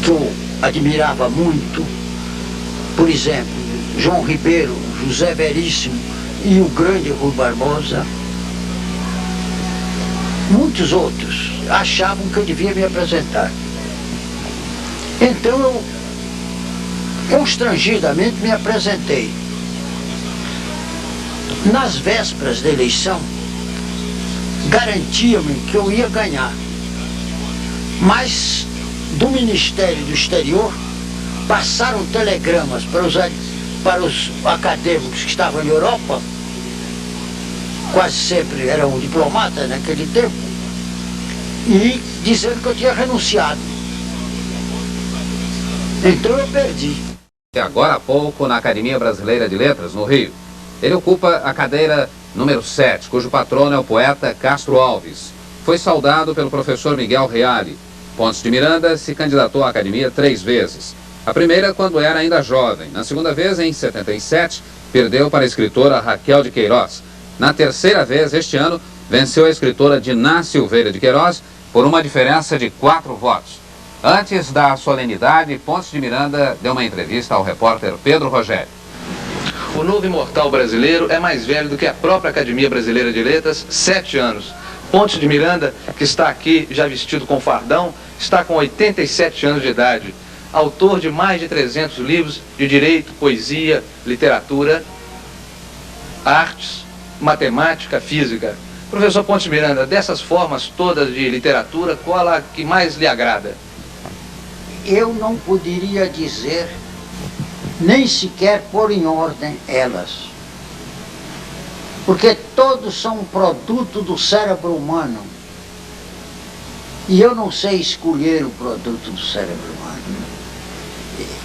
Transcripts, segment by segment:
que eu admirava muito, por exemplo, João Ribeiro, José Veríssimo e o grande Rui Barbosa. Muitos outros achavam que eu devia me apresentar. Então eu, constrangidamente, me apresentei. Nas vésperas da eleição, garantia-me que eu ia ganhar. Mas do Ministério do Exterior passaram telegramas para os acadêmicos que estavam na Europa, quase sempre eram diplomatas naquele tempo, e dizendo que eu tinha renunciado. Então eu perdi. Agora há pouco, na Academia Brasileira de Letras, no Rio, ele ocupa a cadeira número 7, cujo patrono é o poeta Castro Alves. Foi saudado pelo professor Miguel Reale. Pontes de Miranda se candidatou à Academia 3 vezes. A primeira quando era ainda jovem. Na segunda vez, em 77, perdeu para a escritora Raquel de Queiroz. Na terceira vez, este ano, venceu a escritora Diná Silveira de Queiroz por uma diferença de 4 votos. Antes da solenidade, Pontes de Miranda deu uma entrevista ao repórter Pedro Rogério. O novo imortal brasileiro é mais velho do que a própria Academia Brasileira de Letras, 7 anos. Pontes de Miranda, que está aqui já vestido com fardão, está com 87 anos de idade. Autor de mais de 300 livros de direito, poesia, literatura, artes, matemática, física. Professor Pontes de Miranda, dessas formas todas de literatura, qual a que mais lhe agrada? Eu não poderia dizer, nem sequer pôr em ordem elas. Porque todos são um produto do cérebro humano. E eu não sei escolher o produto do cérebro humano.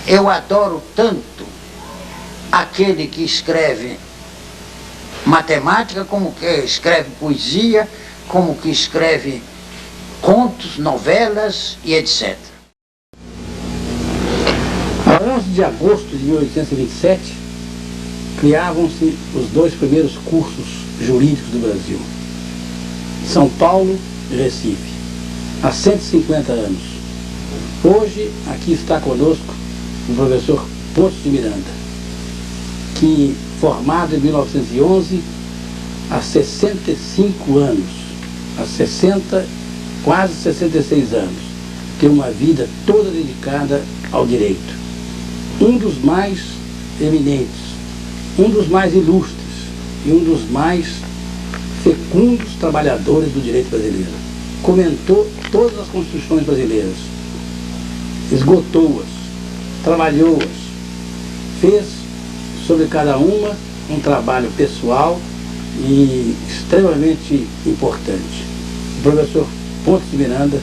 Eu adoro tanto aquele que escreve matemática, como que escreve poesia, como que escreve contos, novelas e etc. A 11 de agosto de 1827, criavam-se os 2 primeiros cursos jurídicos do Brasil, São Paulo e Recife, há 150 anos. Hoje, aqui está conosco o professor Pontes de Miranda, que, formado em 1911, há 65 anos, há 60, quase 66 anos, tem uma vida toda dedicada ao direito. Um dos mais eminentes, um dos mais ilustres e um dos mais fecundos trabalhadores do direito brasileiro. Comentou todas as constituições brasileiras, esgotou-as, trabalhou-as, fez sobre cada uma um trabalho pessoal e extremamente importante. O professor Pontes de Miranda,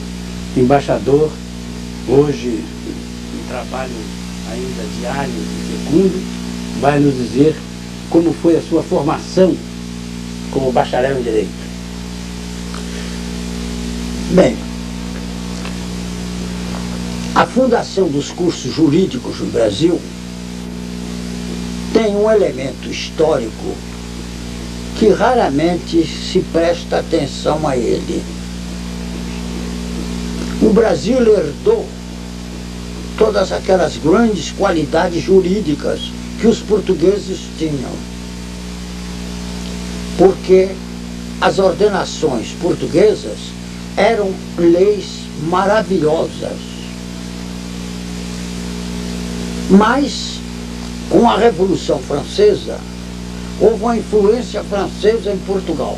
embaixador, hoje em trabalho ainda diário e fecundo, vai nos dizer como foi a sua formação como bacharel em Direito. Bem, a fundação dos cursos jurídicos no Brasil tem um elemento histórico que raramente se presta atenção a ele. O Brasil herdou todas aquelas grandes qualidades jurídicas que os portugueses tinham, porque as ordenações portuguesas eram leis maravilhosas. Mas, com a Revolução Francesa, houve uma influência francesa em Portugal.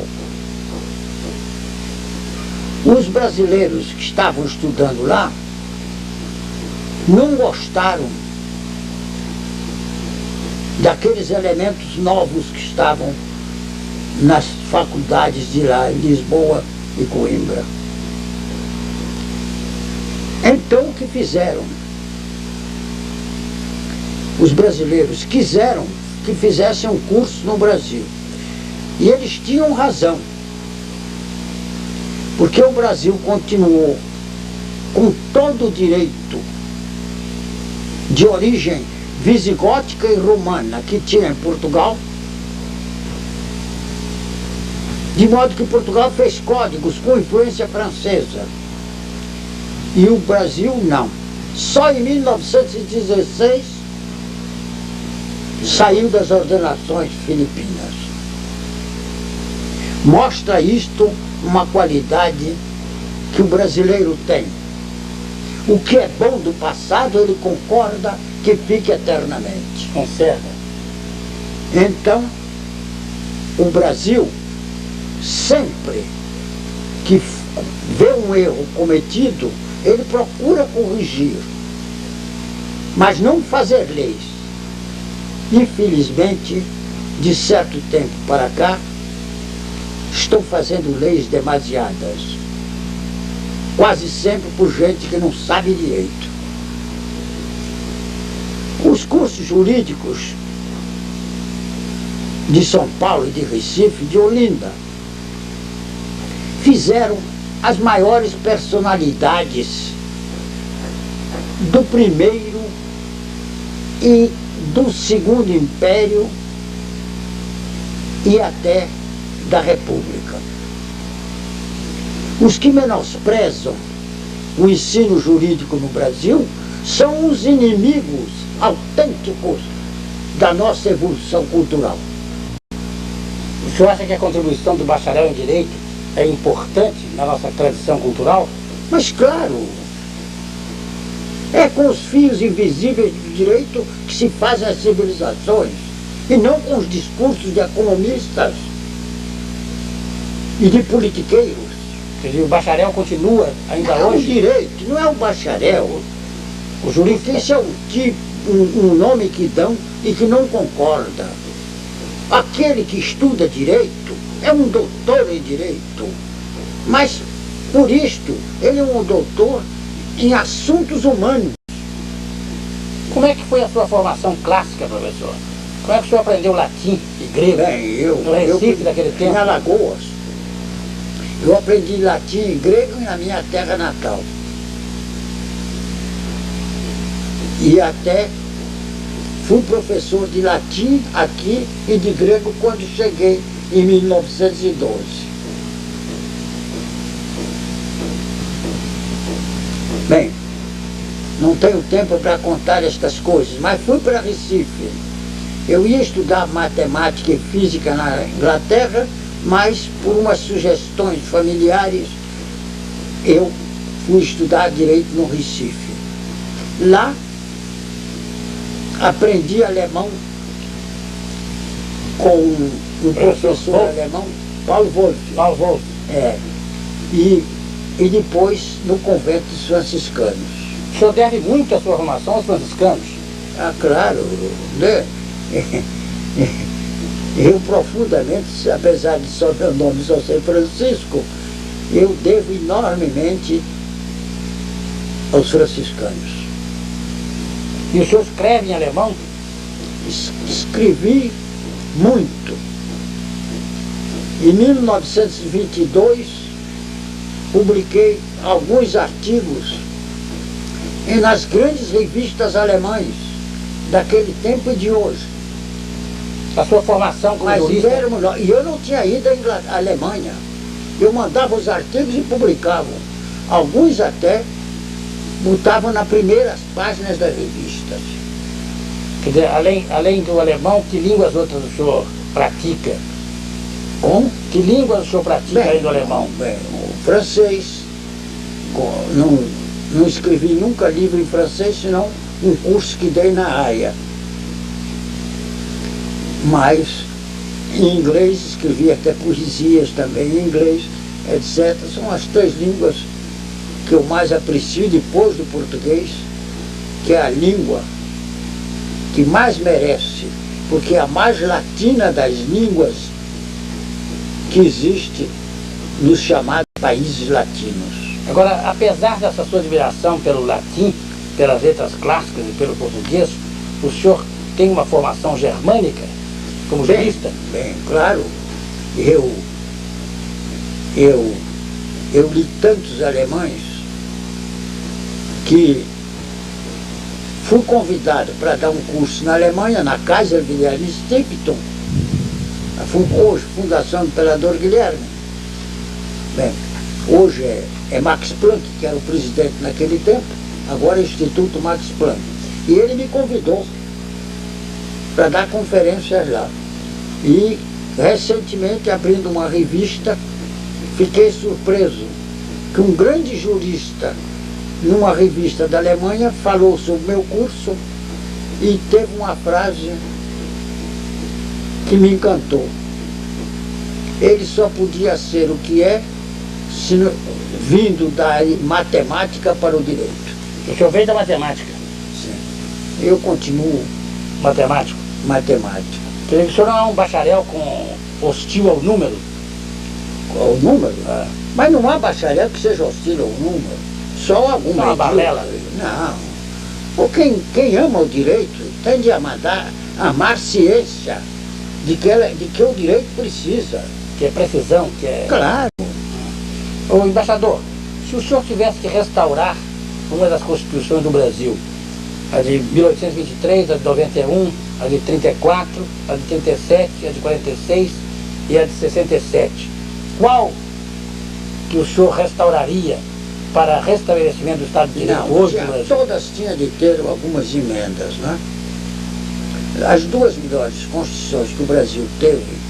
Os brasileiros que estavam estudando lá não gostaram daqueles elementos novos que estavam nas faculdades de lá, em Lisboa e Coimbra. Então o que fizeram? Os brasileiros quiseram que fizessem um curso no Brasil. E eles tinham razão. Porque o Brasil continuou com todo o direito de origem visigótica e romana que tinha em Portugal, de modo que Portugal fez códigos com influência francesa. E o Brasil não. Só em 1916 saiu das ordenações filipinas. Mostra isto uma qualidade que o brasileiro tem. O que é bom do passado, ele concorda que fique eternamente. Conserva. Então, o Brasil, sempre que vê um erro cometido, ele procura corrigir, mas não fazer leis. Infelizmente, de certo tempo para cá, estão fazendo leis demasiadas, quase sempre por gente que não sabe direito. Os cursos jurídicos de São Paulo e de Recife, de Olinda, fizeram as maiores personalidades do primeiro e do segundo império e até da República. Os que menosprezam o ensino jurídico no Brasil são os inimigos autênticos da nossa evolução cultural. O senhor acha que a contribuição do bacharel em Direito é importante na nossa tradição cultural? Mas claro, é com os fios invisíveis do direito que se fazem as civilizações, e não com os discursos de economistas e de politiqueiros. Quer dizer, o bacharel continua ainda É o hoje? direito, não é o bacharel. O jurista? Porque isso é um nome que dão e que não concorda. Aquele que estuda direito é um doutor em direito, mas por isto ele é um doutor em assuntos humanos. Como é que foi a sua formação clássica, professor? Como é que o senhor aprendeu latim e grego? Bem, No Recife daquele tempo? Em Alagoas, eu aprendi latim e grego na minha terra natal. E até fui professor de latim aqui e de grego quando cheguei em 1912. Bem, não tenho tempo para contar estas coisas, mas fui para Recife. Eu ia estudar matemática e física na Inglaterra, mas por umas sugestões familiares eu fui estudar direito no Recife. Lá aprendi alemão com um professor alemão, Paulo Wolff. Paulo Wolff. É, e depois no convento dos franciscanos. O senhor deve muito a sua formação aos franciscanos? Ah, claro, né? Eu profundamente, apesar de só meu nome só ser Francisco, eu devo enormemente aos franciscanos. E o senhor escreve em alemão? Escrevi muito. Em 1922, publiquei alguns artigos nas grandes revistas alemãs daquele tempo e de hoje. A sua formação como Mas jurista? e eu não tinha ido à Alemanha. Eu mandava os artigos e publicava. Alguns até botavam nas primeiras páginas das revistas. Quer dizer, além do alemão, que línguas outras o senhor pratica? Como? Que línguas o senhor pratica além do alemão? Bem, o francês. Não escrevi nunca livro em francês, senão um curso que dei na Haia. Mas em inglês escrevi até poesias também em inglês, etc. São as três línguas que eu mais aprecio depois do português, que é a língua que mais merece, porque é a mais latina das línguas que existe nos chamados países latinos. Agora, apesar dessa sua admiração pelo latim, pelas letras clássicas e pelo português, o senhor tem uma formação germânica como jurista? Bem, claro. Eu li tantos alemães que fui convidado para dar um curso na Alemanha, na Kaiser Wilhelm Stiftung, hoje Fundação do Imperador Guilherme. Bem, hoje é Max Planck, que era o presidente naquele tempo, agora é Instituto Max Planck. E ele me convidou para dar conferências lá. E recentemente, abrindo uma revista, fiquei surpreso que um grande jurista, numa revista da Alemanha, falou sobre o meu curso e teve uma frase que me encantou. Ele só podia ser o que é vindo da matemática para o direito. O senhor veio da matemática? Sim. Eu continuo Matemático? matemático. Quer dizer que o senhor não é um bacharel com hostil ao número? Qual o número? Mas não há bacharel que seja hostil ao número. Só alguma Uma balela? Não. Ou quem ama o direito tende a amar ciência de que o direito precisa. Que é precisão, que é... Claro. Ô, embaixador, se o senhor tivesse que restaurar uma das constituições do Brasil, a de 1823, a de 91, a de 34, a de 37, a de 46 e a de 67, qual que o senhor restauraria para restabelecimento do Estado de Direito hoje no Brasil? Todas tinham de ter algumas emendas, né? As duas melhores constituições que o Brasil teve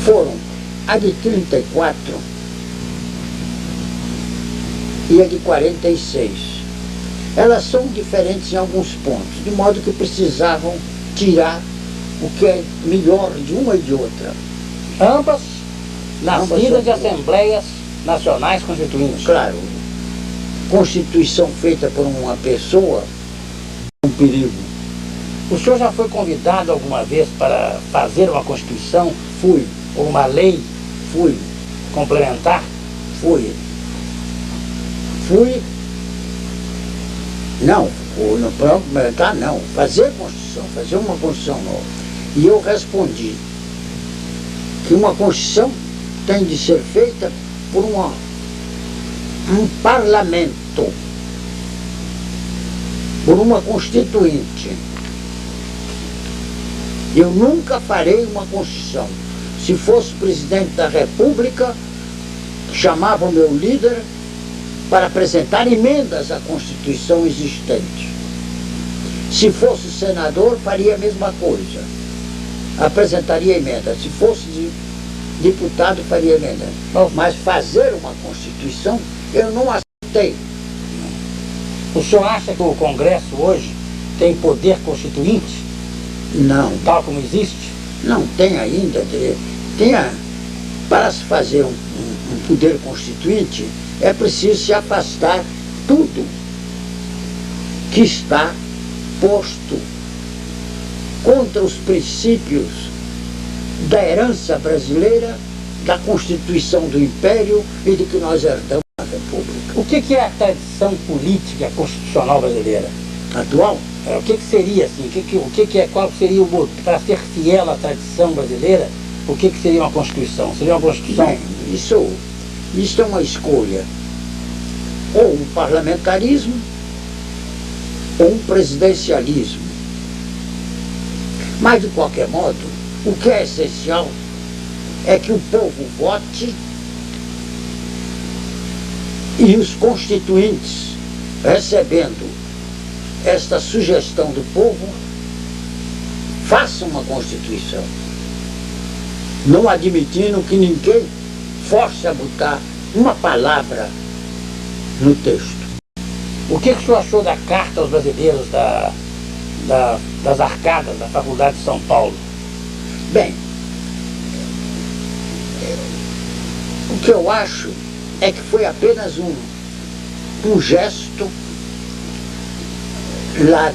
foram a de 34 e a de 46. Elas são diferentes em alguns pontos, de modo que precisavam tirar o que é melhor de uma e de outra. Ambas nascidas de são- assembleias nacionais constituintes. Claro, constituição feita por uma pessoa é um perigo. O senhor já foi convidado alguma vez para fazer uma constituição Fui, ou uma lei fui, complementar? fui. Não, no próprio mercado não, fazer Constituição, fazer uma Constituição nova. E eu respondi que uma Constituição tem de ser feita por um parlamento, por uma constituinte. Eu nunca farei uma Constituição. Se fosse presidente da República, chamava o meu líder para apresentar emendas à Constituição existente. Se fosse senador, faria a mesma coisa. Apresentaria emenda. Se fosse deputado, faria emenda. Mas fazer uma Constituição, eu não aceitei. O senhor acha que o Congresso hoje tem poder constituinte, Não, tal como existe? não tem ainda. Para se fazer um poder constituinte, é preciso se afastar tudo que está posto contra os princípios da herança brasileira, da Constituição do Império e de que nós herdamos a República. O que é a tradição política constitucional brasileira? Atual? O que seria assim? Qual seria o para ser fiel à tradição brasileira? O que seria uma Constituição? Seria uma Constituição? Bem, isso é uma escolha. Ou um parlamentarismo, ou um presidencialismo. Mas, de qualquer modo, o que é essencial é que o povo vote e os constituintes, recebendo esta sugestão do povo, façam uma Constituição, não admitindo que ninguém force a botar uma palavra no texto. O que o senhor achou da Carta aos Brasileiros das Arcadas da Faculdade de São Paulo? Bem, o que eu acho é que foi apenas um gesto lá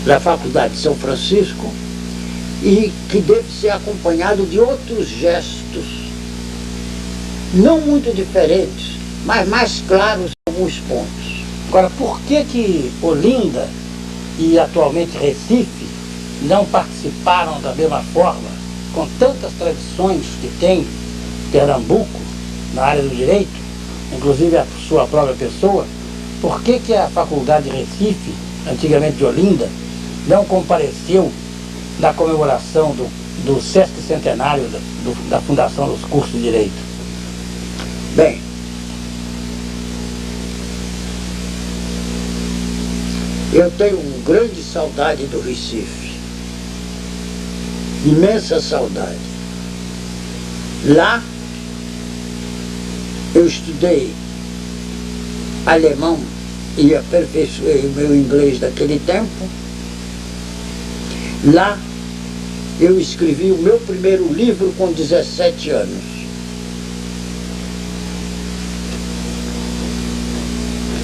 da Faculdade de São Francisco e que deve ser acompanhado de outros gestos, não muito diferentes, mas mais claros em alguns pontos. Agora, por que Olinda e atualmente Recife não participaram da mesma forma, com tantas tradições que tem Pernambuco na área do direito, inclusive a sua própria pessoa? Por que a Faculdade de Recife, antigamente de Olinda, não compareceu na comemoração do 60º centenário da fundação dos cursos de Direito? Bem, eu tenho uma grande saudade do Recife, imensa saudade. Lá eu estudei alemão e aperfeiçoei o meu inglês daquele tempo. Lá eu escrevi o meu primeiro livro com 17 anos.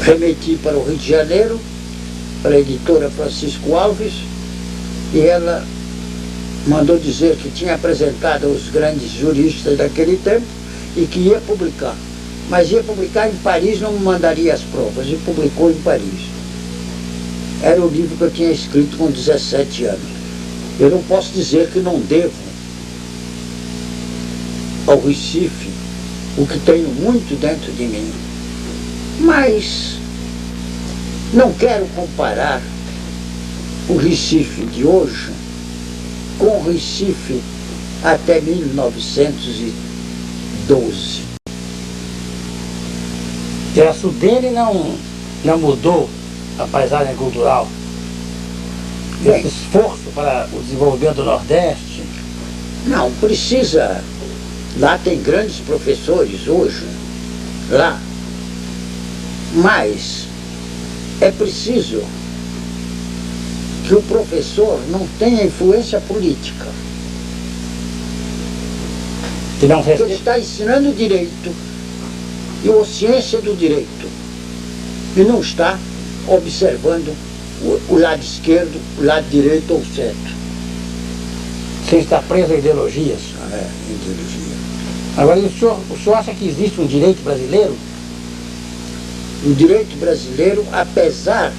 Remeti para o Rio de Janeiro, para a editora Francisco Alves, e ela mandou dizer que tinha apresentado aos grandes juristas daquele tempo e que ia publicar. Mas ia publicar em Paris, não me mandaria as provas, e publicou em Paris. Era o livro que eu tinha escrito com 17 anos. Eu não posso dizer que não devo ao Recife o que tenho muito dentro de mim, mas não quero comparar o Recife de hoje com o Recife até 1912. O traço dele não mudou a paisagem cultural. Bem, Esse esforço para o desenvolvimento do Nordeste. não precisa. Lá tem grandes professores hoje, lá. Mas é preciso que o professor não tenha influência política. Que não Ele recebe. está ensinando direito e a ciência do direito. E não está observando o lado esquerdo, o lado direito ou certo. Sem estar preso a ideologias. É, ideologia. Agora, o senhor acha que existe um direito brasileiro? O direito brasileiro, apesar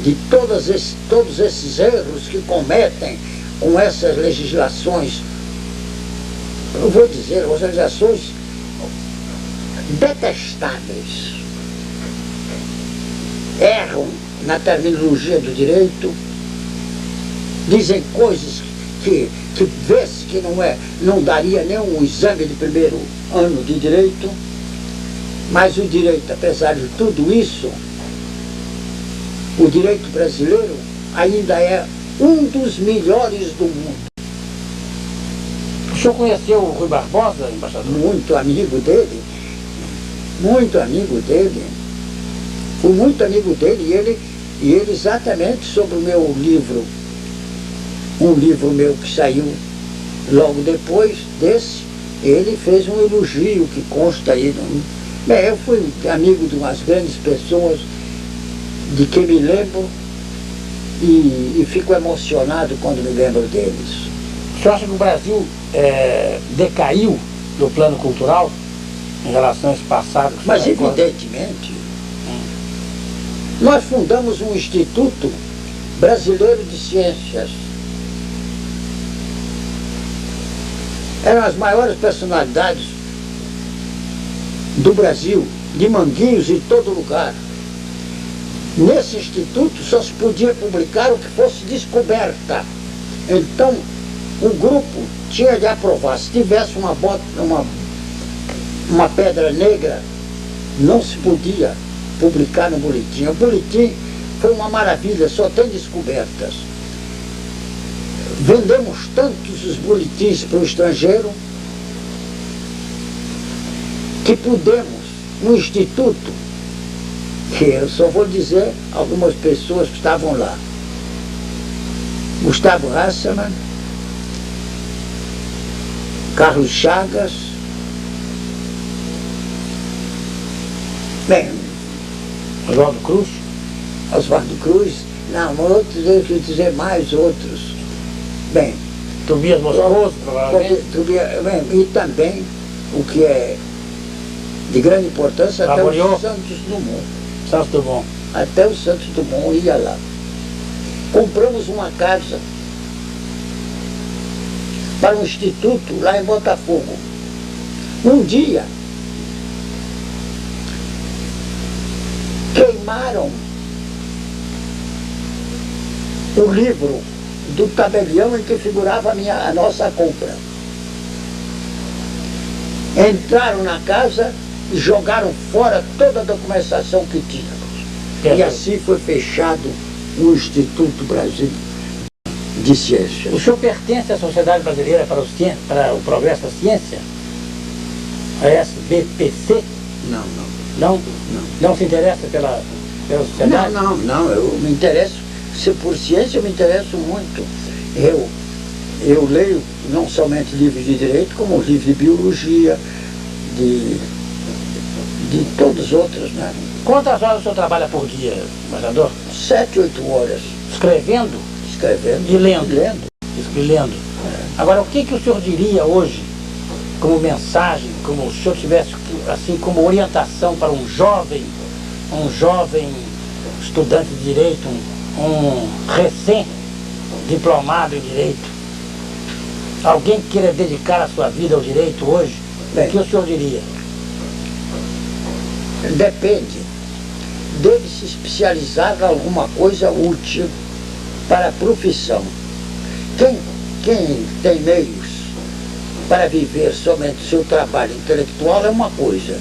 de todos esses erros que cometem com essas legislações, eu vou dizer, legislações detestáveis, erram na terminologia do direito, dizem coisas que vê-se que não daria nem um exame de primeiro ano de direito, mas o direito, apesar de tudo isso, o direito brasileiro ainda é um dos melhores do mundo. O senhor conheceu o Rui Barbosa, embaixador? Muito amigo dele, muito amigo dele. Fui muito amigo dele e ele exatamente sobre o meu livro, um livro meu que saiu logo depois desse, ele fez um elogio que consta aí. Bem, eu fui amigo de umas grandes pessoas de que me lembro e fico emocionado quando me lembro deles. O senhor acha que o Brasil decaiu no plano cultural em relação a esse passado? Mas evidentemente, nós fundamos um Instituto Brasileiro de Ciências. Eram as maiores personalidades do Brasil, de Manguinhos e todo lugar. Nesse instituto só se podia publicar o que fosse descoberta. Então, o grupo tinha de aprovar. Se tivesse uma pedra negra, não se podia publicar no boletim. O boletim foi uma maravilha, só tem descobertas. Vendemos tantos os boletins para o estrangeiro que pudemos, no instituto, que eu só vou dizer algumas pessoas que estavam lá. Gustavo Hasselmann, Carlos Chagas, bem, Oswaldo Cruz? Oswaldo Cruz, não, outros, eu quero dizer mais outros. Bem, Tobias Moscoso, provavelmente. bem, e também o que é de grande importância, até Laboriou. o Santos Dumont. Santos Dumont. Até o Santos Dumont ia lá. Compramos uma casa para um instituto lá em Botafogo. Um dia, queimaram o livro do tabelião em que figurava a nossa compra. Entraram na casa e jogaram fora toda a documentação que tínhamos. E assim foi fechado o Instituto Brasil de Ciências. O senhor pertence à Sociedade Brasileira para o Progresso da Ciência? A SBPC? Não. Não se interessa pela sociedade? Não, eu me interesso, se por ciência eu me interesso muito. Eu leio não somente livros de direito, como livros de biologia, de todos os outros, né? Quantas horas o senhor trabalha por dia, embaixador? 7, 8 horas. Escrevendo? Escrevendo. E lendo? E lendo. Agora, o que o senhor diria hoje, como mensagem, como se o senhor tivesse, assim, como orientação para um jovem estudante de direito, um recém-diplomado em direito, alguém que queira dedicar a sua vida ao direito hoje, o que o senhor diria? Depende dele se especializar em alguma coisa útil para a profissão. Quem tem meios para viver somente o seu trabalho intelectual é uma coisa,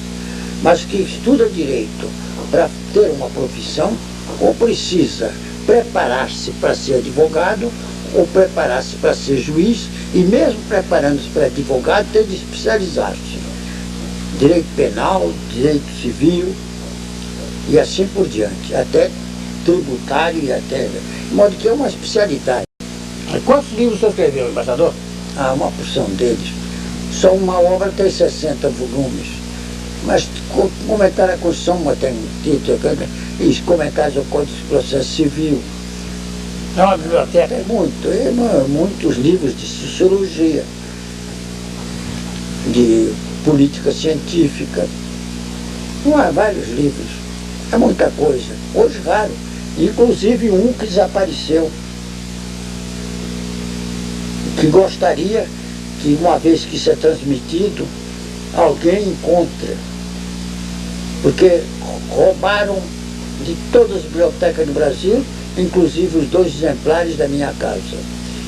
mas que estuda direito para ter uma profissão, ou precisa preparar-se para ser advogado, ou preparar-se para ser juiz, e mesmo preparando-se para advogado, tem de especializar-se. Direito penal, direito civil, e assim por diante, até tributário e até... De modo que é uma especialidade. Quantos livros o senhor escreveu, embaixador? Uma porção deles. Só uma obra tem 60 volumes. Mas comentário à Constituição, tem um título, e comentários ao Código de Processo Civil. É uma biblioteca? Muitos livros de sociologia, de política científica. Há vários livros. É muita coisa. Hoje raro. Inclusive um que desapareceu. Que gostaria que, uma vez que isso é transmitido, alguém encontre. Porque roubaram de todas as bibliotecas do Brasil, inclusive os 2 exemplares da minha casa.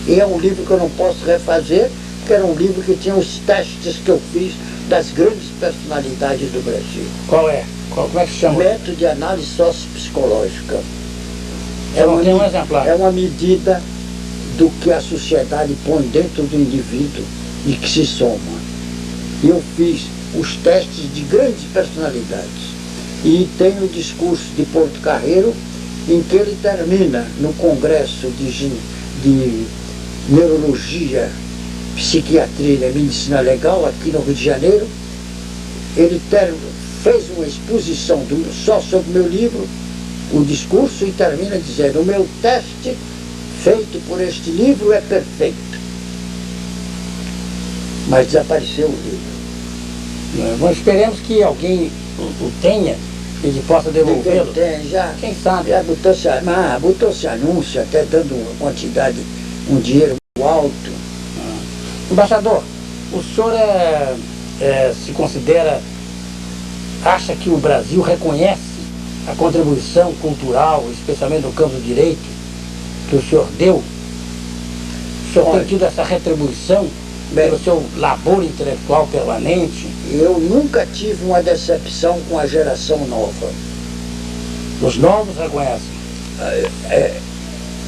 E é um livro que eu não posso refazer, porque era um livro que tinha os testes que eu fiz das grandes personalidades do Brasil. Qual é? Como é que se chama? Método de análise sociopsicológica. Tem um exemplar. É uma medida do que a sociedade põe dentro do indivíduo e que se soma. E eu fiz os testes de grandes personalidades. E tem o discurso de Porto Carreiro, em que ele termina no Congresso de Neurologia, Psiquiatria e Medicina Legal, aqui no Rio de Janeiro. Ele fez uma exposição só sobre o meu livro, o discurso, e termina dizendo: o meu teste feito por este livro é perfeito. Mas desapareceu o livro. Bom, esperemos que alguém o tenha e que possa devolvê-lo. Quem sabe? Já botou-se anúncio, até dando uma quantidade, um dinheiro alto. Embaixador, o senhor se considera, acha que o Brasil reconhece a contribuição cultural, especialmente no campo do direito, que o senhor deu? O senhor tem tido essa retribuição pelo seu labor intelectual permanente? Eu nunca tive uma decepção com a geração nova. Os novos reconhecem?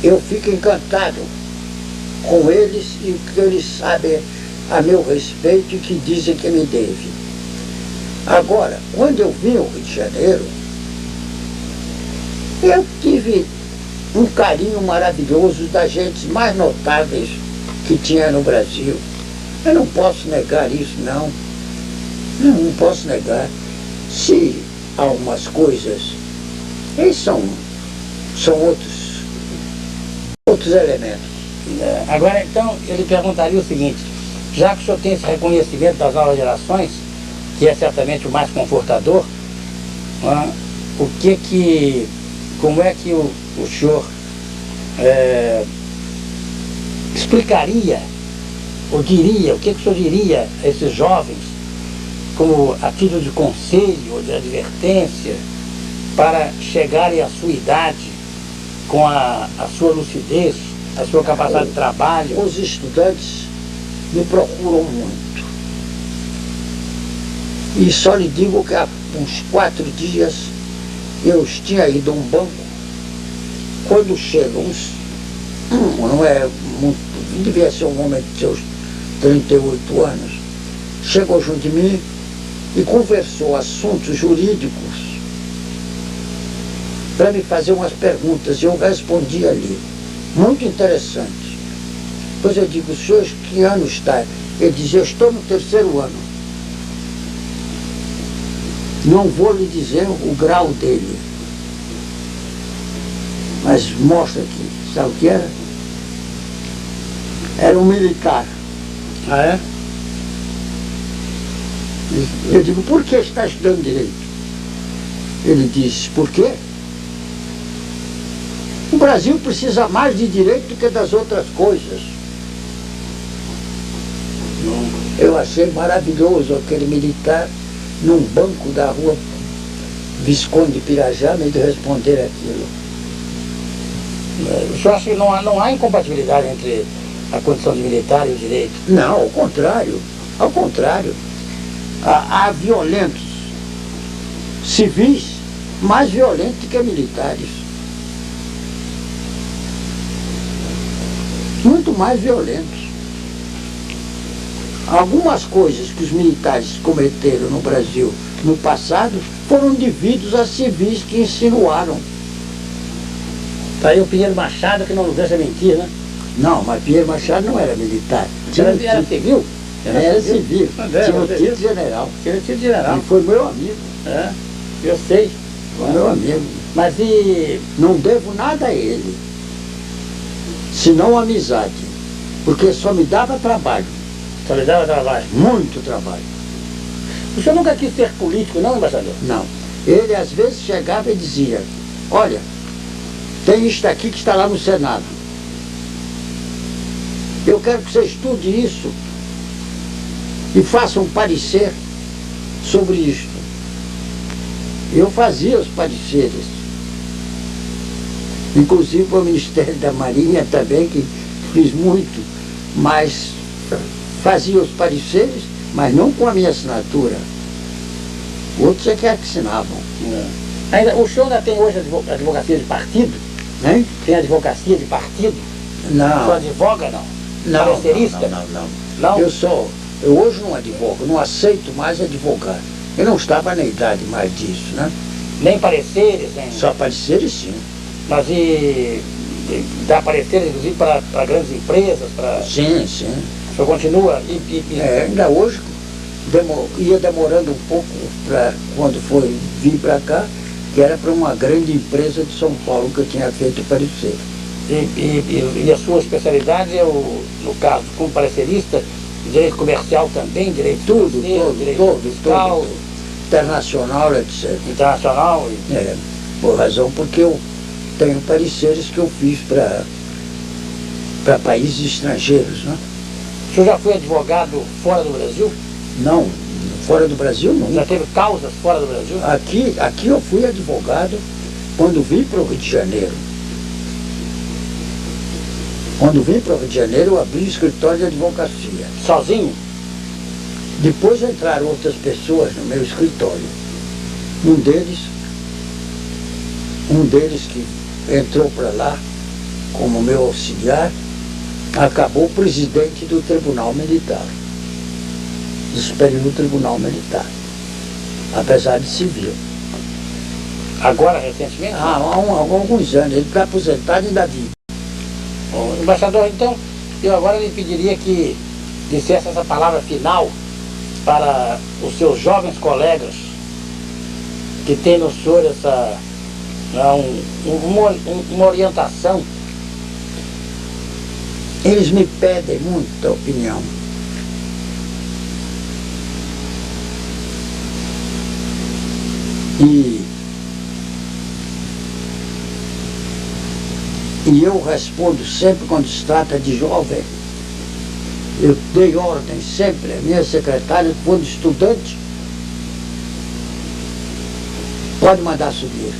Eu fico encantado com eles e o que eles sabem a meu respeito e que dizem que me deve. Agora, quando eu vim ao Rio de Janeiro, eu tive um carinho maravilhoso das gentes mais notáveis que tinha no Brasil. Eu não posso negar isso, não. Não posso negar. Se há umas coisas, eles são outros elementos. Agora, então, eu lhe perguntaria o seguinte: já que o senhor tem esse reconhecimento das novas gerações, que é certamente o mais confortador, como é que o senhor explicaria, ou diria, o que o senhor diria a esses jovens, como a título de conselho ou de advertência, para chegarem à sua idade com a sua lucidez, a sua capacidade de trabalho? Os estudantes me procuram muito. E só lhe digo que há uns 4 dias eu tinha ido a um banco. Quando chega não é muito, devia ser um homem de seus 38 anos, chegou junto de mim e conversou assuntos jurídicos para me fazer umas perguntas, e eu respondi ali, muito interessante. Depois eu digo, senhor, que ano está? Ele diz, eu estou no 3º ano. Não vou lhe dizer o grau dele, mas mostra aqui. Sabe o que era? Era um militar. Ah, é? Eu digo, por que está estudando direito? Ele disse, por quê? O Brasil precisa mais de direito do que das outras coisas. Eu achei maravilhoso aquele militar num banco da rua Visconde Pirajá me responder aquilo. O senhor acha que não há incompatibilidade entre a condição de militar e o direito? Não, ao contrário. Ao contrário. Há violentos civis mais violentos que militares. Muito mais violentos. Algumas coisas que os militares cometeram no Brasil no passado foram devidos a civis que insinuaram. Tá aí o Pinheiro Machado que não deixa mentir, né? Não, mas Pinheiro Machado não era militar. Era civil? Era civil. Tinha o título de general. Tinha o título de general. E foi meu amigo. É, eu sei. Foi meu amigo. Mas e... Não devo nada a ele, senão amizade. Porque só me dava trabalho. Só lhe dava trabalho? Muito trabalho. O senhor nunca quis ser político, não, embaixador? Não. Ele às vezes chegava e dizia, olha, tem isto aqui que está lá no Senado. Eu quero que você estude isso e faça um parecer sobre isto. Eu fazia os pareceres. Inclusive para o Ministério da Marinha também, que fiz muito, mas fazia os pareceres, mas não com a minha assinatura. Outros é que assinavam. Ainda, o senhor ainda tem hoje advocacia de partido? Hein? Tem advocacia de partido? O senhor Não. advoga, não? Não, Parecerista? não. Eu hoje não advogo, não aceito mais advogar. Eu não estava na idade mais disso, né? Nem pareceres, nem... Só pareceres, sim. Mas e dá pareceres, inclusive, para grandes empresas, para... Sim, sim. O senhor continua Ainda hoje ia demorando um pouco para quando vir para cá, que era para uma grande empresa de São Paulo que eu tinha feito parecer. E a sua especialidade é, no caso, como parecerista, direito comercial também, direito financeiro, direito fiscal, internacional, etc. internacional? Por razão porque eu tenho pareceres que eu fiz para países estrangeiros, né? O senhor já foi advogado fora do Brasil? Não, fora do Brasil não. Já teve causas fora do Brasil? Aqui eu fui advogado quando vim para o Rio de Janeiro. Quando vim para o Rio de Janeiro, eu abri um escritório de advocacia. Sozinho? Depois entraram outras pessoas no meu escritório. Um deles que entrou para lá como meu auxiliar, acabou presidente do Tribunal Militar, do Superior Tribunal Militar, apesar de civil. Agora, recentemente? Há alguns anos, ele está aposentado e ainda vive. Embaixador, então, eu agora lhe pediria que dissesse essa palavra final para os seus jovens colegas que têm no senhor uma orientação. Eles me pedem muita opinião. E eu respondo sempre quando se trata de jovem. Eu dei ordem sempre, a minha secretária, quando estudante, pode mandar subir.